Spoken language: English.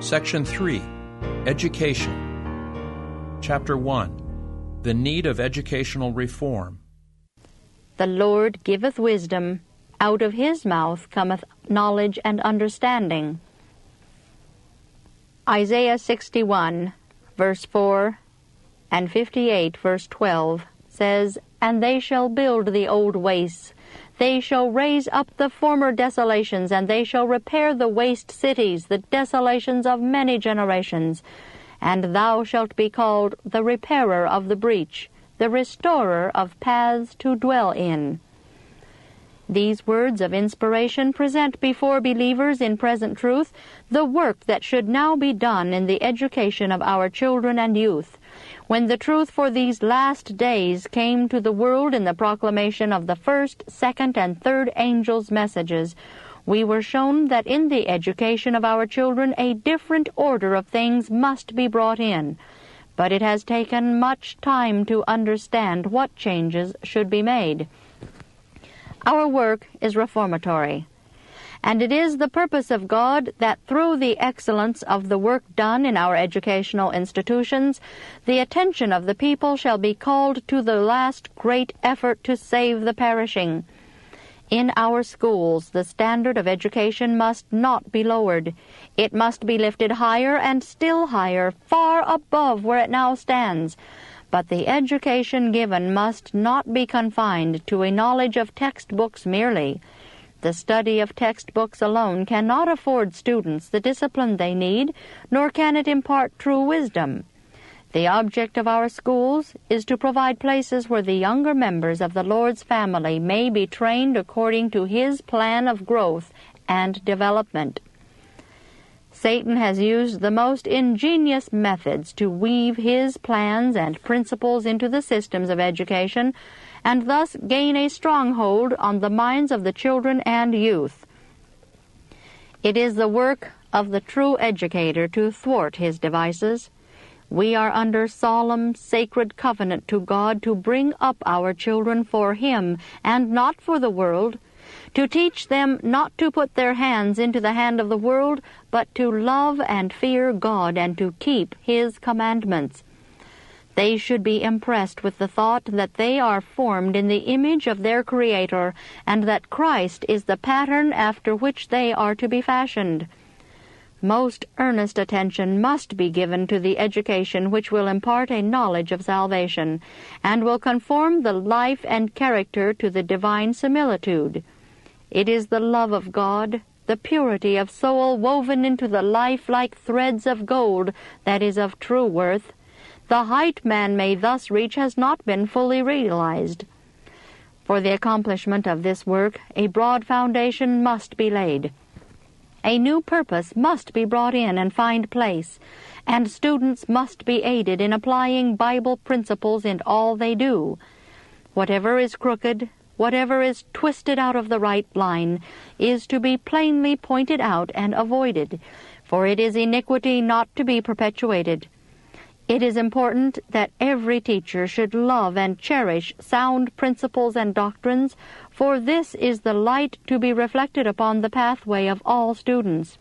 Section 3, Education. Chapter 1, The Need of Educational Reform. The Lord giveth wisdom, out of his mouth cometh knowledge and understanding. Isaiah 61, verse 4, and 58, verse 12, says, And they shall build the old wastes. They shall raise up the former desolations, and they shall repair the waste cities, the desolations of many generations. And thou shalt be called the repairer of the breach, the restorer of paths to dwell in. These words of inspiration present before believers in present truth the work that should now be done in the education of our children and youth. When the truth for these last days came to the world in the proclamation of the first, second, and third angels' messages, we were shown that in the education of our children a different order of things must be brought in. But it has taken much time to understand what changes should be made. Our work is reformatory, and it is the purpose of God that through the excellence of the work done in our educational institutions, the attention of the people shall be called to the last great effort to save the perishing. In our schools, the standard of education must not be lowered. It must be lifted higher and still higher, far above where it now stands. But the education given must not be confined to a knowledge of textbooks merely. The study of textbooks alone cannot afford students the discipline they need, nor can it impart true wisdom. The object of our schools is to provide places where the younger members of the Lord's family may be trained according to His plan of growth and development. Satan has used the most ingenious methods to weave his plans and principles into the systems of education, and thus gain a stronghold on the minds of the children and youth. It is the work of the true educator to thwart his devices. We are under solemn, sacred covenant to God to bring up our children for Him and not for the world, to teach them not to put their hands into the hand of the world, but to love and fear God and to keep His commandments. They should be impressed with the thought that they are formed in the image of their Creator, and that Christ is the pattern after which they are to be fashioned. Most earnest attention must be given to the education which will impart a knowledge of salvation, and will conform the life and character to the divine similitude. It is the love of God, the purity of soul woven into the life like threads of gold, that is of true worth. The height man may thus reach has not been fully realized. For the accomplishment of this work, a broad foundation must be laid. A new purpose must be brought in and find place, and students must be aided in applying Bible principles in all they do. Whatever is crooked, whatever is twisted out of the right line, is to be plainly pointed out and avoided, for it is iniquity not to be perpetuated. It is important that every teacher should love and cherish sound principles and doctrines, for this is the light to be reflected upon the pathway of all students.